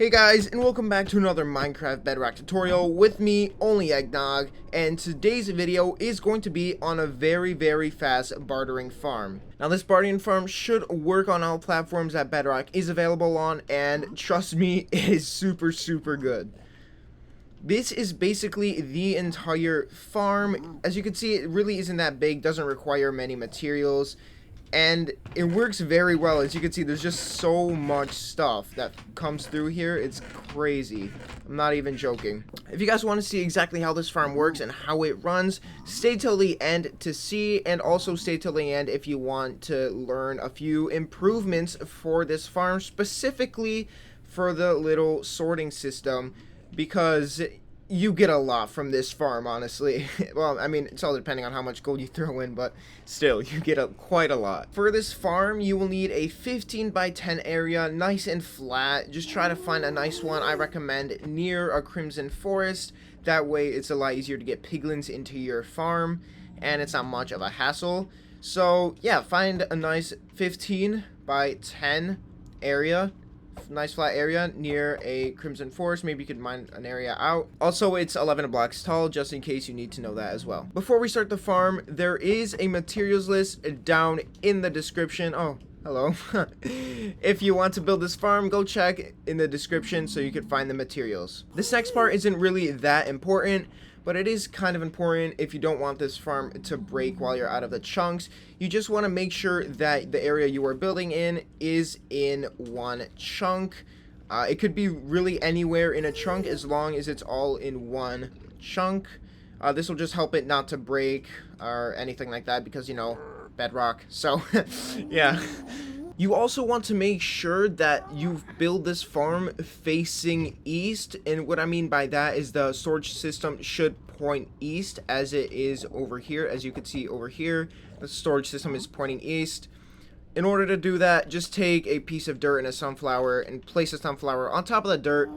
Hey guys, and welcome back to another Minecraft Bedrock tutorial with me, Only Eggnog, and today's video is going to be on a very fast bartering farm. Now this bartering farm should work on all platforms that Bedrock is available on, and trust me, it is super good. This is basically the entire farm. As you can see, it really isn't that big, doesn't require many materials. And it works very well. As you can see, there's just so much stuff that comes through here. It's crazy. I'm not even joking. If you guys want to see exactly how this farm works and how it runs, stay till the end to see, and also stay till the end if you want to learn a few improvements for this farm, specifically for the little sorting system, because you get a lot from this farm, honestly. Well, I mean, it's all depending on how much gold you throw in, but still, you get quite a lot. For this farm, you will need a 15 by 10 area, nice and flat. Just try to find a nice one. I recommend near a crimson forest. That way, it's a lot easier to get piglins into your farm, and it's not much of a hassle. So, yeah, find a nice 15 by 10 area. Nice flat area near a crimson forest. Maybe you could mine an area out. Also, it's 11 blocks tall, just in case you need to know that as well. Before we start the farm, there is a materials list down in the description. Oh, hello. If you want to build this farm, go check in the description so you can find the materials. This next part isn't really that important, but it is kind of important if you don't want this farm to break while you're out of the chunks. You just want to make sure that the area you are building in is in one chunk. It could be really anywhere in a chunk as long as it's all in one chunk. This will just help it not to break or anything like that because, you know, bedrock. So, yeah. You also want to make sure that you build this farm facing east, and what I mean by that is the storage system should point east as it is over here. As you can see over here, the storage system is pointing east. In order to do that, just take a piece of dirt and a sunflower and place a sunflower on top of the dirt.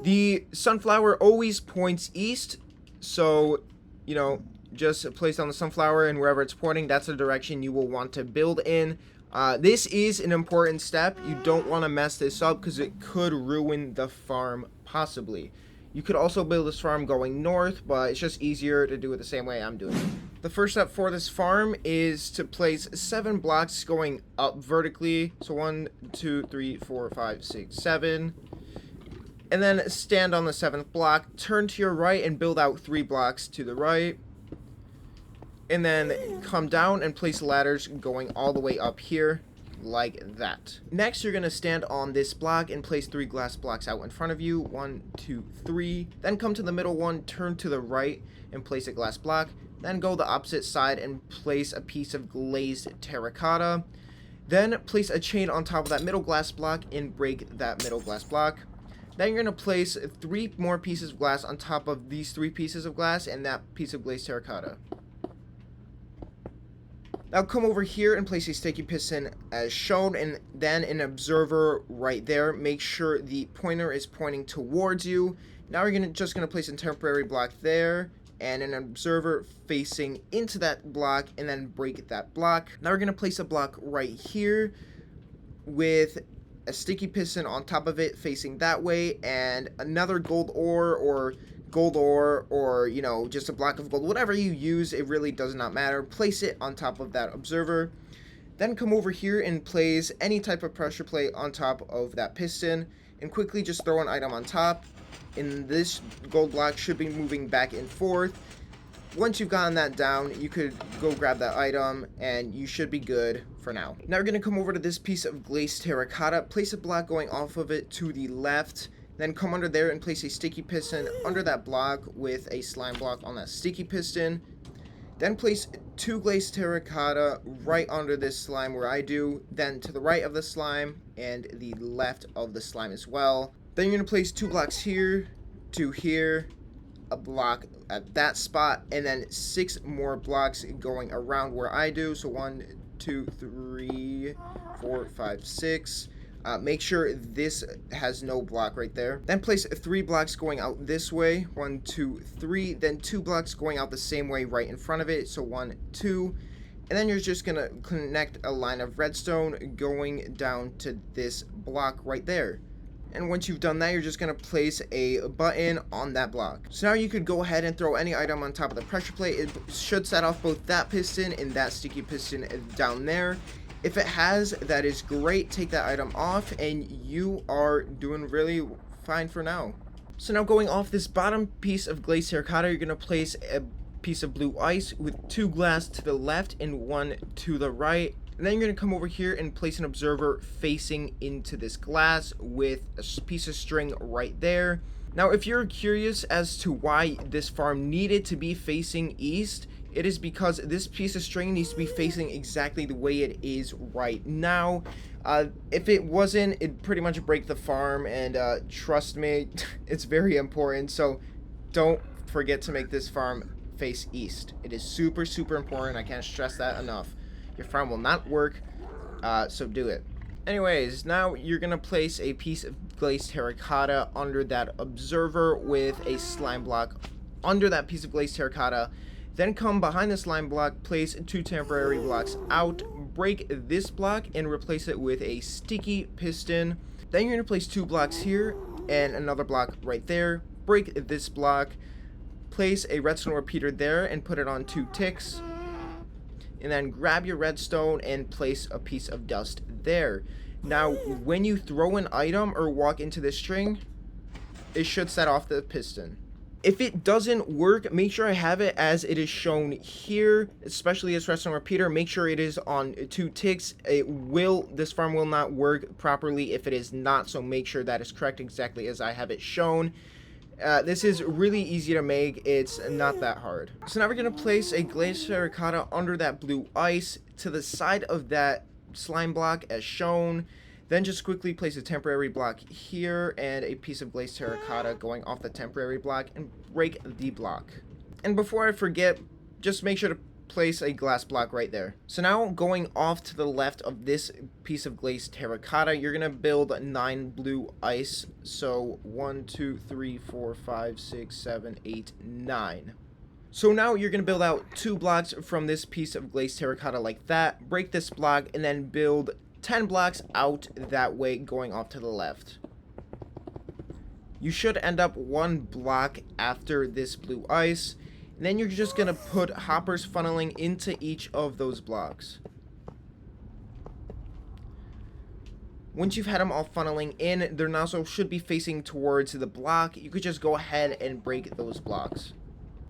The sunflower always points east, so, you know, just place down the sunflower, and wherever it's pointing, that's the direction you will want to build in. This is an important step. You don't want to mess this up because it could ruin the farm, possibly. You could also build this farm going north, but it's just easier to do it the same way I'm doing it. The first step for this farm is to place 7 blocks going up vertically. So 1, 2, 3, 4, 5, 6, 7. And then stand on the 7th block, turn to your right and build out 3 blocks to the right. And then come down and place ladders going all the way up here, like that. Next, you're going to stand on this block and place 3 glass blocks out in front of you. 1, 2, 3. Then come to the middle one, turn to the right, and place a glass block. Then go the opposite side and place a piece of glazed terracotta. Then place a chain on top of that middle glass block and break that middle glass block. Then you're going to place 3 more pieces of glass on top of these 3 pieces of glass and that piece of glazed terracotta. Now come over here and place a sticky piston as shown, and then an observer right there. Make sure the pointer is pointing towards you. Now we're just gonna place a temporary block there and an observer facing into that block, and then break that block. Now we're gonna place a block right here with a sticky piston on top of it facing that way, and another gold ore or, you know, just a block of gold. Whatever you use, it really does not matter. Place it on top of that observer. Then come over here and place any type of pressure plate on top of that piston, and quickly just throw an item on top. And this gold block should be moving back and forth. Once you've gotten that down, you could go grab that item, and you should be good for now. Now we're going to come over to this piece of glazed terracotta. Place a block going off of it to the left. Then come under there and place a sticky piston under that block with a slime block on that sticky piston. Then place 2 glazed terracotta right under this slime where I do. Then to the right of the slime and the left of the slime as well. Then you're going to place 2 blocks here, 2 here, a block at that spot, and then 6 more blocks going around where I do. So 1, 2, 3, 4, 5, 6. Make sure this has no block right there. Then place 3 blocks going out this way. 1, 2, 3. Then 2 blocks going out the same way right in front of it. So 1, 2. And then you're just going to connect a line of redstone going down to this block right there. And once you've done that, you're just going to place a button on that block. So now you could go ahead and throw any item on top of the pressure plate. It should set off both that piston and that sticky piston down there. If it has, that is great. Take that item off and you are doing really fine for now. So now going off this bottom piece of glazed terracotta, you're going to place a piece of blue ice with 2 glass to the left and 1 to the right. And then you're going to come over here and place an observer facing into this glass with a piece of string right there. Now, if you're curious as to why this farm needed to be facing east, it is because this piece of string needs to be facing exactly the way it is right now. If it wasn't, it'd pretty much break the farm, and trust me, it's very important. So don't forget to make this farm face east. It is super, super important. I can't stress that enough. Your farm will not work, so do it. Anyways, now you're going to place a piece of glazed terracotta under that observer with a slime block under that piece of glazed terracotta. Then come behind the slime block, place 2 temporary blocks out, break this block and replace it with a sticky piston. Then you're going to place 2 blocks here and another block right there. Break this block, place a redstone repeater there and put it on 2 ticks. And then grab your redstone and place a piece of dust there. Now, when you throw an item or walk into this string, it should set off the piston. If it doesn't work, make sure I have it as it is shown here, especially this redstone repeater. Make sure it is on 2 ticks. This farm will not work properly if it is not, so make sure that is correct exactly as I have it shown. This is really easy to make. It's not that hard. So now we're going to place a glazed terracotta under that blue ice to the side of that slime block as shown. Then just quickly place a temporary block here and a piece of glazed terracotta going off the temporary block and break the block. And before I forget, just make sure to place a glass block right there. So now going off to the left of this piece of glazed terracotta, you're gonna build 9 blue ice. So 1, 2, 3, 4, 5, 6, 7, 8, 9. So now you're gonna build out 2 blocks from this piece of glazed terracotta like that, break this block, and then build 10 blocks out that way going off to the left. You should end up 1 block after this blue ice. And then you're just going to put hoppers funneling into each of those blocks. Once you've had them all funneling in, their nozzle should be facing towards the block. You could just go ahead and break those blocks.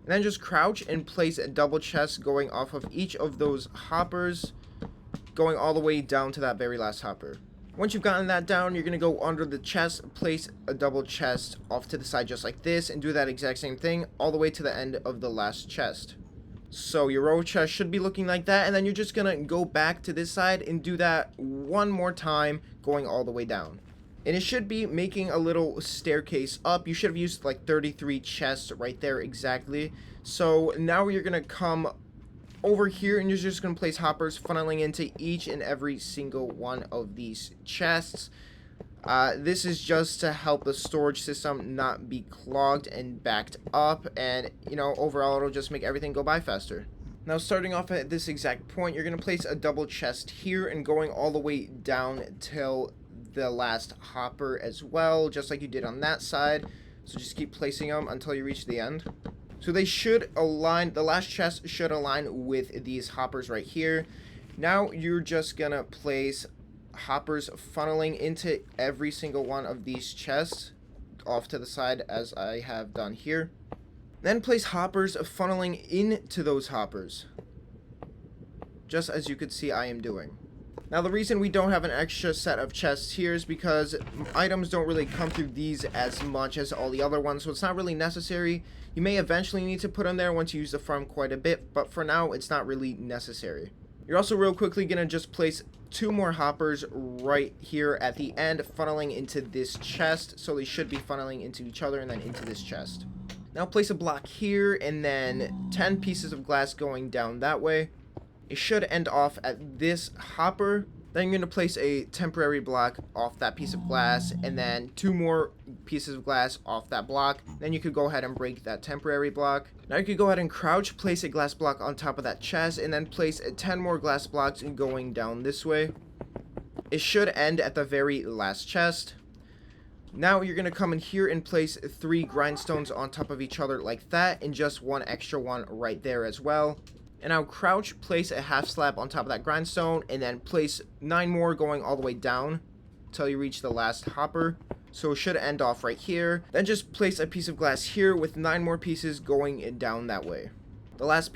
And then just crouch and place a double chest going off of each of those hoppers, going all the way down to that very last hopper. Once you've gotten that down, you're going to go under the chest, place a double chest off to the side just like this, and do that exact same thing all the way to the end of the last chest. So your row chest should be looking like that, and then you're just going to go back to this side and do that one more time, going all the way down. And it should be making a little staircase up. You should have used like 33 chests right there exactly. So now you're going to come over here and you're just going to place hoppers funneling into each and every single one of these chests. This is just to help the storage system not be clogged and backed up, and overall it'll just make everything go by faster. Now starting off at this exact point, you're going to place a double chest here and going all the way down till the last hopper as well, just like you did on that side. So just keep placing them until you reach the end. So they should align, the last chest should align with these hoppers right here. Now you're just gonna place hoppers funneling into every single one of these chests off to the side as I have done here. Then place hoppers funneling into those hoppers, just as you could see I am doing. Now the reason we don't have an extra set of chests here is because items don't really come through these as much as all the other ones, so it's not really necessary. You may eventually need to put them there once you use the farm quite a bit, but for now it's not really necessary. You're also real quickly going to just place 2 more hoppers right here at the end, funneling into this chest, so they should be funneling into each other and then into this chest. Now place a block here and then 10 pieces of glass going down that way. It should end off at this hopper. Then you're going to place a temporary block off that piece of glass and then 2 more pieces of glass off that block. Then you could go ahead and break that temporary block. Now you could go ahead and crouch, place a glass block on top of that chest, and then place 10 more glass blocks going down this way. It should end at the very last chest. Now you're going to come in here and place 3 grindstones on top of each other like that, and just 1 extra one right there as well. And now crouch, place a half slab on top of that grindstone, and then place 9 more going all the way down until you reach the last hopper. So it should end off right here. Then just place a piece of glass here with 9 more pieces going down that way. The last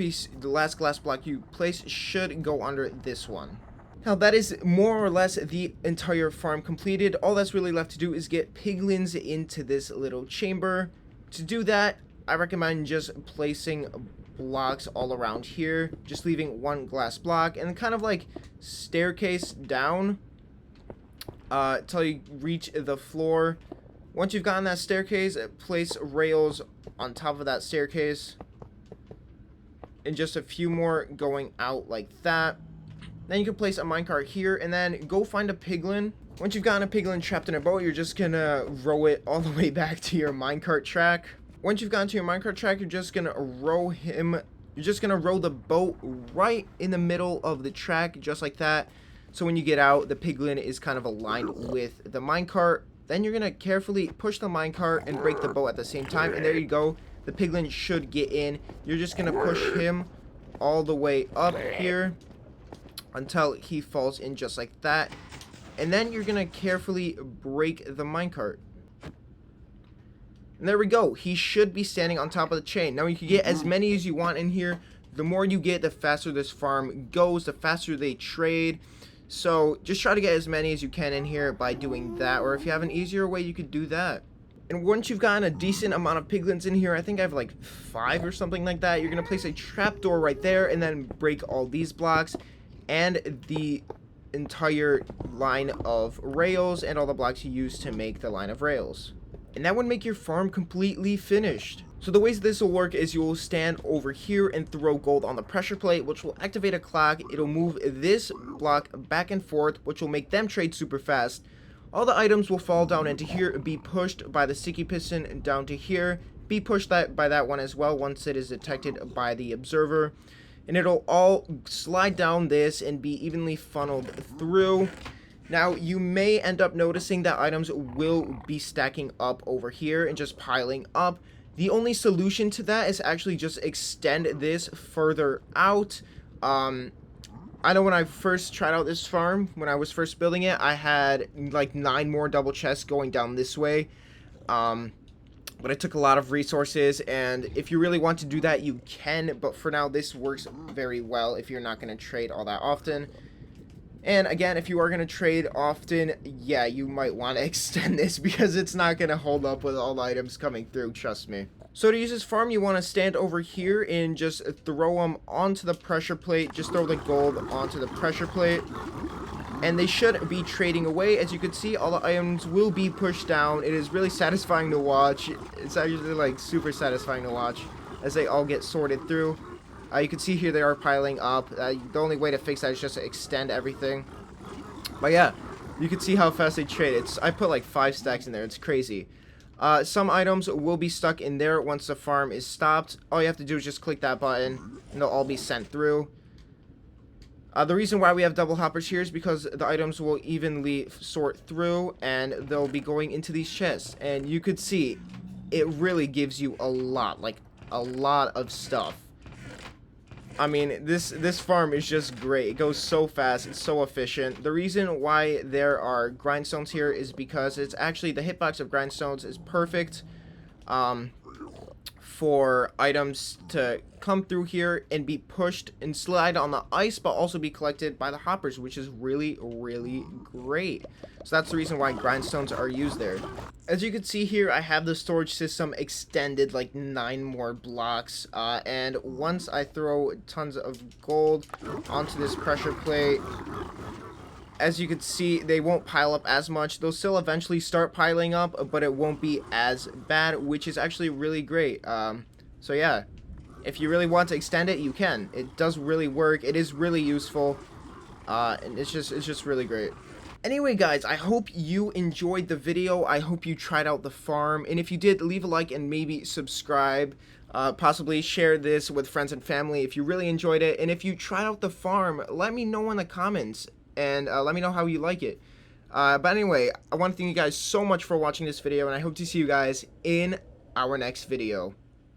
glass block you place should go under this one. Now that is more or less the entire farm completed. All that's really left to do is get piglins into this little chamber. To do that, I recommend just placing blocks all around here, just leaving 1 glass block and kind of like staircase down till you reach the floor. Once you've gotten that staircase, place rails on top of that staircase and just a few more going out like that. Then you can place a minecart here and then go find a piglin. Once you've gotten a piglin trapped in a boat, you're just gonna row it all the way back to your minecart track. Once you've gotten to your minecart track, you're just gonna row the boat right in the middle of the track, just like that. So when you get out, the piglin is kind of aligned with the minecart. Then you're gonna carefully push the minecart and break the boat at the same time, and there you go. The piglin should get in. You're just gonna push him all the way up here until he falls in just like that. And then you're gonna carefully break the minecart. And there we go. He should be standing on top of the chain. Now you can get as many as you want in here. The more you get, the faster this farm goes, the faster they trade. So just try to get as many as you can in here by doing that. Or if you have an easier way, you could do that. And once you've gotten a decent amount of piglins in here, I think I have like 5 or something like that, you're going to place a trapdoor right there and then break all these blocks and the entire line of rails and all the blocks you use to make the line of rails. And that would make your farm completely finished. So the ways this will work is you will stand over here and throw gold on the pressure plate, which will activate a clock. It'll move this block back and forth, which will make them trade super fast. All the items will fall down into here, be pushed by the sticky piston down to here, be pushed by that one as well once it is detected by the observer. And it'll all slide down this and be evenly funneled through. Now, you may end up noticing that items will be stacking up over here and just piling up. The only solution to that is actually just extend this further out. I know when I first tried out this farm, when I was first building it, I had like 9 more double chests going down this way. But it took a lot of resources, and if you really want to do that, you can. But for now, this works very well if you're not going to trade all that often. And again, if you are going to trade often, yeah, you might want to extend this because it's not going to hold up with all the items coming through, trust me. So to use this farm, you want to stand over here and just throw them onto the pressure plate. Just throw the gold onto the pressure plate. And they should be trading away. As you can see, all the items will be pushed down. It is really satisfying to watch. It's actually like super satisfying to watch as they all get sorted through. You can see here they are piling up. The only way to fix that is just to extend everything. But yeah, you can see how fast they trade. I put like 5 stacks in there. It's crazy. Some items will be stuck in there once the farm is stopped. All you have to do is just click that button and they'll all be sent through. The reason why we have double hoppers here is because the items will evenly sort through and they'll be going into these chests. And you could see it really gives you a lot, like a lot of stuff. I mean, this farm is just great. It goes so fast. It's so efficient. The reason why there are grindstones here is because it's actually the hitbox of grindstones is perfect for items to come through here and be pushed and slide on the ice, but also be collected by the hoppers, which is really, really great. So that's the reason why grindstones are used there. As you can see here, I have the storage system extended like 9 more blocks. And once I throw tons of gold onto this pressure plate, as you can see, they won't pile up as much. They'll still eventually start piling up, but it won't be as bad, which is actually really great. So yeah, if you really want to extend it, you can. It does really work. It is really useful. And it's just really great. Anyway, guys, I hope you enjoyed the video. I hope you tried out the farm. And if you did, leave a like and maybe subscribe. Possibly share this with friends and family if you really enjoyed it. And if you tried out the farm, let me know in the comments. And let me know how you like it. But anyway, I want to thank you guys so much for watching this video, and I hope to see you guys in our next video.